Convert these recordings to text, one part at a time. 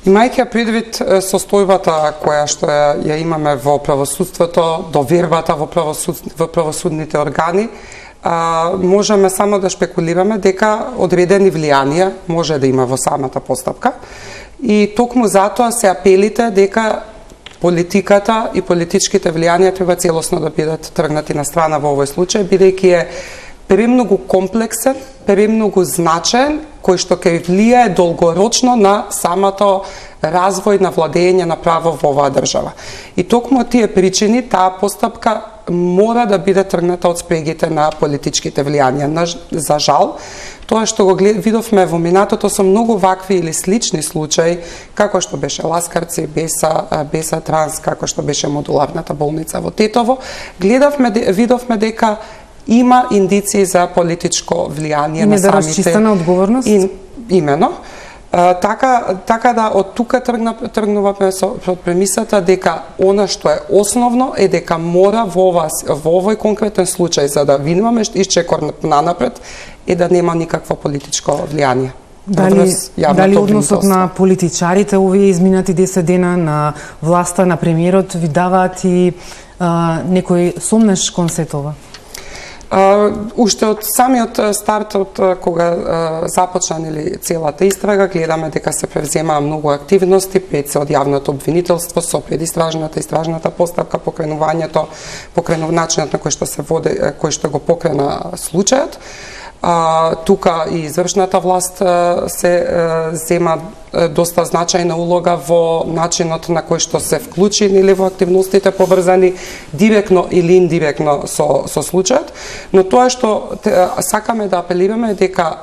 Имајќи предвид состојбата која што ја имаме во правосудството, довербата во правосудните органи, можеме само да шпекулираме дека одредени влијанија може да има во самата постапка и токму затоа се апелите дека политиката и политичките влијанија треба целосно да бидат тргнати на страна во овој случај, бидејќи е премногу комплексен, премногу значаен, кој што ќе влијае долгорочно на самото развој на владење на право во оваа држава. И токму тие причини, таа постапка мора да биде тргната од спрегите на политичките влијанија. За жал, тоа што го видовме во минатото со многу вакви или слични случаи, како што беше Ласкарци, Беса Транс, како што беше модуларната болница во Тетово, видовме дека има индиции за политичко влијание на самите... И нерасчистена одговорност? Имено. Така да од тука тргнуваме со премисата дека она што е основно е дека мора во овој конкретен случај, за да видиме исчекор нанапред, е да нема никакво политичко влијание. Дали односот на политичарите овие изминати 10 дена на власта на премиерот ви даваат и некој сомнеш кон сетова? Уште од самиот старт, од кога започна целата истрага, гледаме дека се превземаа многу активности пред од јавното обвинителство со предистражната постапка, покренувањето, начинот на кој што се води, кој што го покрена случајот. Тука и извршната власт се зема доста значајна улога во начинот на кој што се вклучи во активностите поврзани директно или индиректно со случајот, но тоа што сакаме да апелираме е дека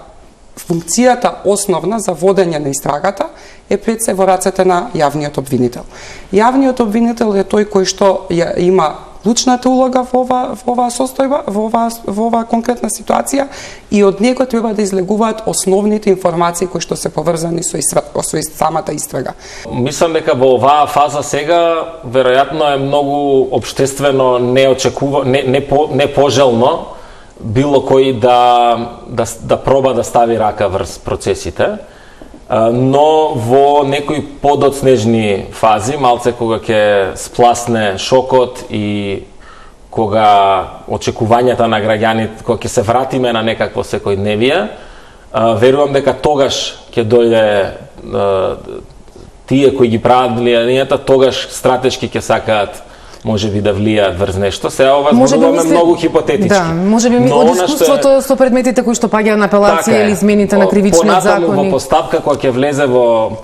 функцијата основна за водење на истрагата е пред се во рацете на јавниот обвинител. Јавниот обвинител е тој кој што ја има клучната улога во оваа состојба, во оваа конкретна ситуација и од него треба да излегуваат основните информации кои што се поврзани со самата истрага. Мислам дека во оваа фаза сега веројатно е многу општествено не пожелно било кој да проба да стави рака врз процесите, но во некои подоцнежни фази, малце кога ќе спласне шокот и кога очекувањата на граѓаните, кога ќе се вратиме на некакво секојдневие, верувам дека тогаш ќе дојде тие кои ги прават влијанието, тогаш стратешки ќе сакаат можеби да влијаат врз нешто. Сега ова зборуваме многу хипотетички. Да, можеби од искуството со предметите кои што паѓаат на апелација или измените на кривичниот закони. Понатаму во постапка кога ќе влезе во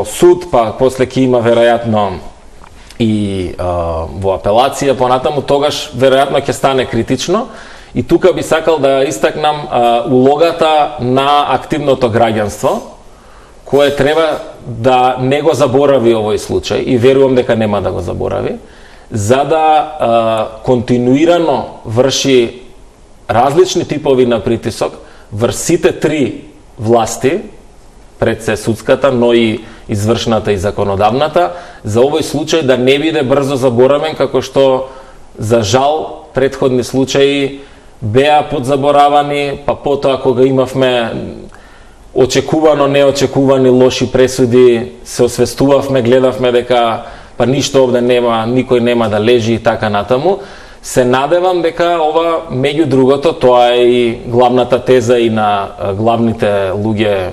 суд, па после ќе има веројатно и во апелација, понатаму тогаш веројатно ќе стане критично. И тука би сакал да истакнам улогата на активното граѓанство, кое треба да не го заборави овој случај и верувам дека нема да го заборави, за да континуирано врши различни типови на притисок врз сите три власти, пред се судската, но и извршната и законодавната, за овој случај да не биде брзо заборавен, како што за жал претходни случаи беа подзаборавани, па потоа кога имавме очекувано, неочекувани лоши пресуди, се освестувавме, гледавме дека па ништо овде нема, никој нема да лежи и така натаму. Се надевам дека ова, меѓу другото, тоа е и главната теза и на главните луѓе,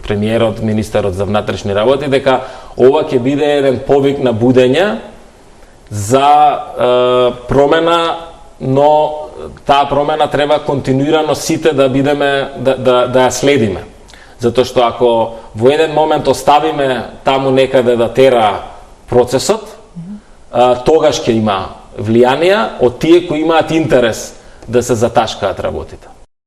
премиерот, министерот за внатрешни работи, дека ова ќе биде еден повик на будење за промена, но таа промена треба континуирано сите да бидеме да ја следиме. Затоа што ако во еден момент оставиме таму некаде да тера процесот, тогаш ќе има влијанија од тие кои имаат интерес да се заташкаат работите.